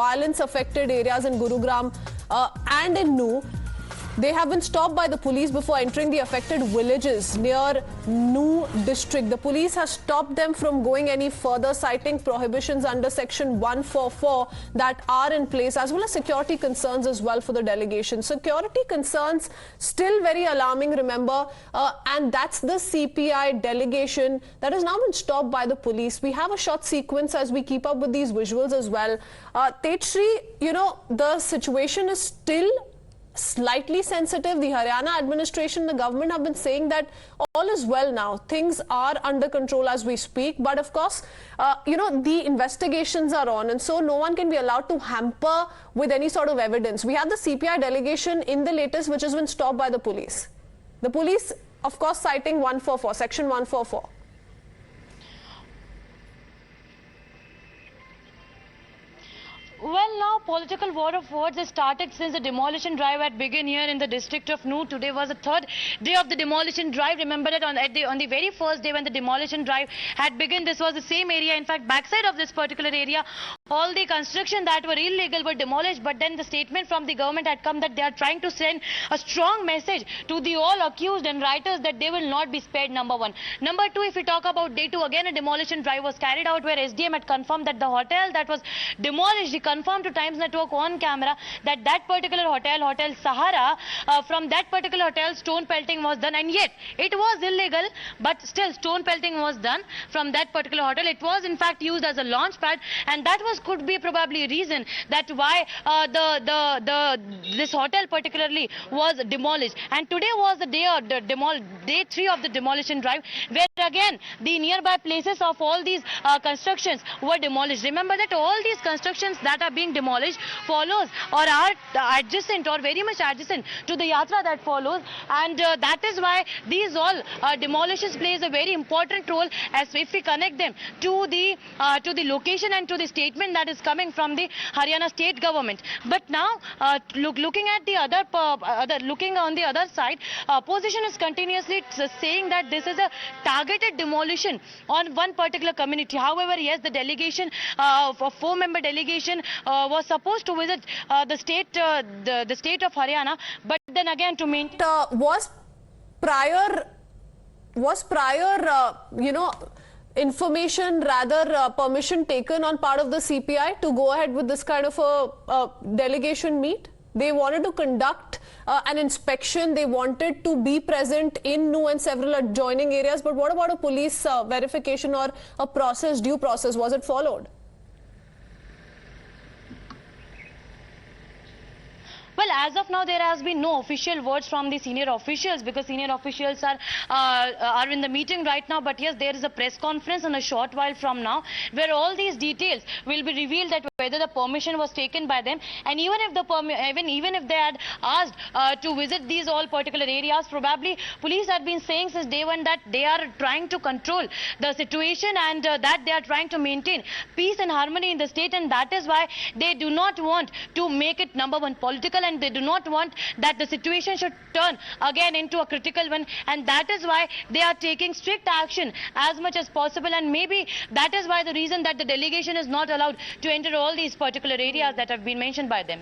violence-affected areas in Gurugram and in Nu. They have been stopped by the police before entering the affected villages near Nu district. The police has stopped them from going any further, citing prohibitions under section 144 that are in place, as well as security concerns as well for the delegation. Security concerns still very alarming, remember, and that's the CPI delegation that has now been stopped by the police. We have a short sequence as we keep up with these visuals as well. Tejshri, you know, the situation is still slightly sensitive. The Haryana administration, the government have been saying that all is well now. Things are under control as we speak. But of course, you know, the investigations are on, and so no one can be allowed to hamper with any sort of evidence. We have the CPI delegation in the latest, which has been stopped by the police. The police, of course, citing 144, section 144. Well, now political war of words has started since the demolition drive had begun here in the district of Nu. Today was the third day of the demolition drive. Remember that on the very first day when the demolition drive had begun, this was the same area. In fact, backside of this particular area, all the construction that were illegal were demolished. But then the statement from the government had come that they are trying to send a strong message to the all accused and writers that they will not be spared, number one. Number two, if we talk about day two, again a demolition drive was carried out where SDM had confirmed that the hotel that was demolished, confirmed to Times Network on camera that that particular hotel, Hotel Sahara, from that particular hotel stone pelting was done, and yet it was illegal, but still stone pelting was done from that particular hotel. It was in fact used as a launch pad, and that could be probably a reason that why this hotel particularly was demolished. And today was the day 3 of the demolition drive, where again the nearby places of all these constructions were demolished. Remember that all these constructions that are being demolished follows or are adjacent or very much adjacent to the yatra that follows, and that is why these all demolitions plays a very important role, as if we connect them to the location and to the statement that is coming from the Haryana state government. But now looking at the looking on the other side, opposition is continuously saying that this is a targeted demolition on one particular community. However, yes, the delegation, a 4-member delegation was supposed to visit the state of Haryana, but then again to maintain was prior you know, information, rather permission taken on part of the CPI to go ahead with this kind of a delegation meet? They wanted to conduct an inspection. They wanted to be present in Nu and several adjoining areas. But what about a police verification or a process, due process? Was it followed? Well, as of now, there has been no official words from the senior officials, because senior officials are in the meeting right now. But yes, there is a press conference in a short while from now, where all these details will be revealed, that whether the permission was taken by them, and even if even if they had asked to visit these all particular areas, probably police have been saying since day one that they are trying to control the situation, and that they are trying to maintain peace and harmony in the state, and that is why they do not want to make it, number one, political, and they do not want that the situation should turn again into a critical one, and that is why they are taking strict action as much as possible. And maybe that is why the reason that the delegation is not allowed to enter all these particular areas that have been mentioned by them.